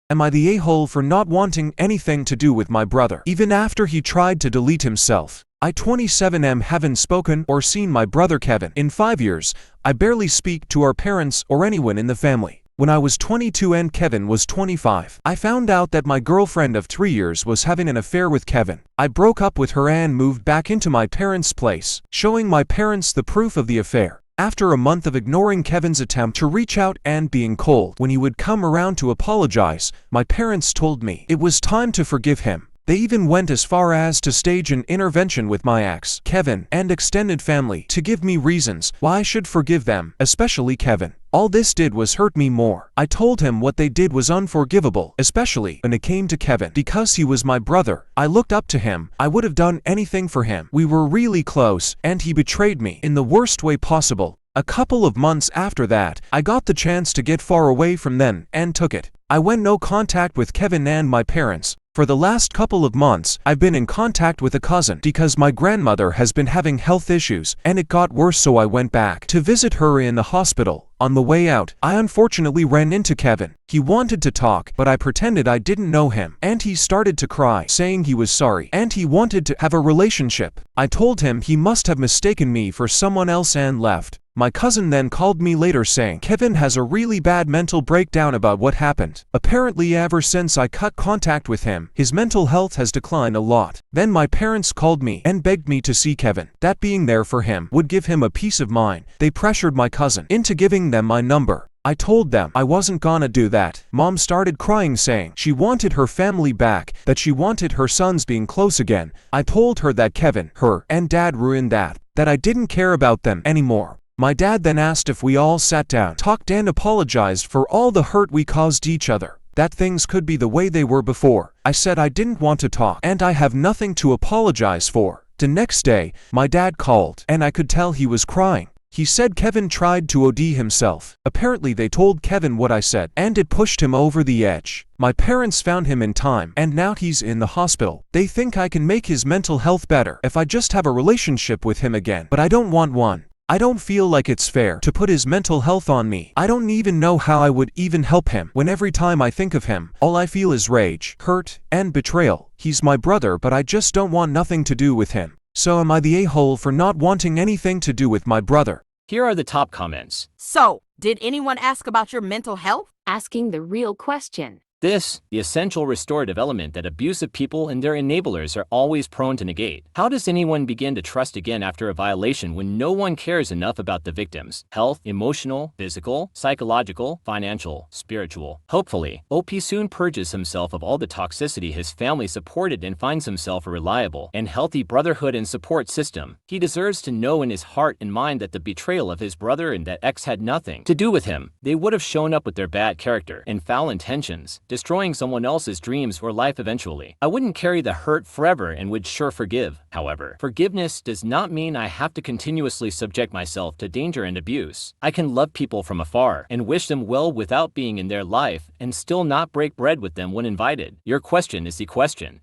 Am I the a-hole for not wanting anything to do with my brother, even after he tried to delete himself? I 27 haven't spoken or seen my brother Kevin in 5 years. I barely speak to our parents or anyone in the family. When I was 22 and Kevin was 25, I found out that my girlfriend of 3 years was having an affair with Kevin. I broke up with her and moved back into my parents' place, showing my parents the proof of the affair. After a month of ignoring Kevin's attempt to reach out and being cold when he would come around to apologize, my parents told me it was time to forgive him. They even went as far as to stage an intervention with my ex, Kevin, and extended family to give me reasons why I should forgive them, especially Kevin. All this did was hurt me more. I told him what they did was unforgivable, especially when it came to Kevin. Because he was my brother, I looked up to him. I would have done anything for him. We were really close, and he betrayed me in the worst way possible. A couple of months after that, I got the chance to get far away from them and took it. I went no contact with Kevin and my parents. For the last couple of months, I've been in contact with a cousin because my grandmother has been having health issues and it got worse, so I went back to visit her in the hospital. On the way out, I unfortunately ran into Kevin. He wanted to talk, but I pretended I didn't know him, and he started to cry, saying he was sorry and he wanted to have a relationship. I told him he must have mistaken me for someone else and left. My cousin then called me later saying Kevin has a really bad mental breakdown about what happened. Apparently ever since I cut contact with him, his mental health has declined a lot. Then my parents called me and begged me to see Kevin. That being there for him would give him a peace of mind. They pressured my cousin into giving them my number. I told them I wasn't gonna do that. Mom started crying, saying she wanted her family back, that she wanted her sons being close again. I told her that Kevin, her, and Dad ruined that I didn't care about them anymore. My dad then asked if we all sat down, talked and apologized for all the hurt we caused each other, that things could be the way they were before. I said I didn't want to talk and I have nothing to apologize for. The next day, my dad called and I could tell he was crying. He said Kevin tried to OD himself. Apparently they told Kevin what I said and it pushed him over the edge. My parents found him in time and now he's in the hospital. They think I can make his mental health better if I just have a relationship with him again, but I don't want one. I don't feel like it's fair to put his mental health on me. I don't even know how I would even help him when every time I think of him, all I feel is rage, hurt, and betrayal. He's my brother, but I just don't want nothing to do with him. So am I the a-hole for not wanting anything to do with my brother? Here are the top comments. So, did anyone ask about your mental health? Asking the real question. This, the essential restorative element that abusive people and their enablers are always prone to negate. How does anyone begin to trust again after a violation when no one cares enough about the victim's health, emotional, physical, psychological, financial, spiritual? Hopefully, OP soon purges himself of all the toxicity his family supported and finds himself a reliable and healthy brotherhood and support system. He deserves to know in his heart and mind that the betrayal of his brother and that ex had nothing to do with him. They would have shown up with their bad character and foul intentions, destroying someone else's dreams or life eventually. I wouldn't carry the hurt forever and would sure forgive. However, forgiveness does not mean I have to continuously subject myself to danger and abuse. I can love people from afar and wish them well without being in their life and still not break bread with them when invited. Your question is the question.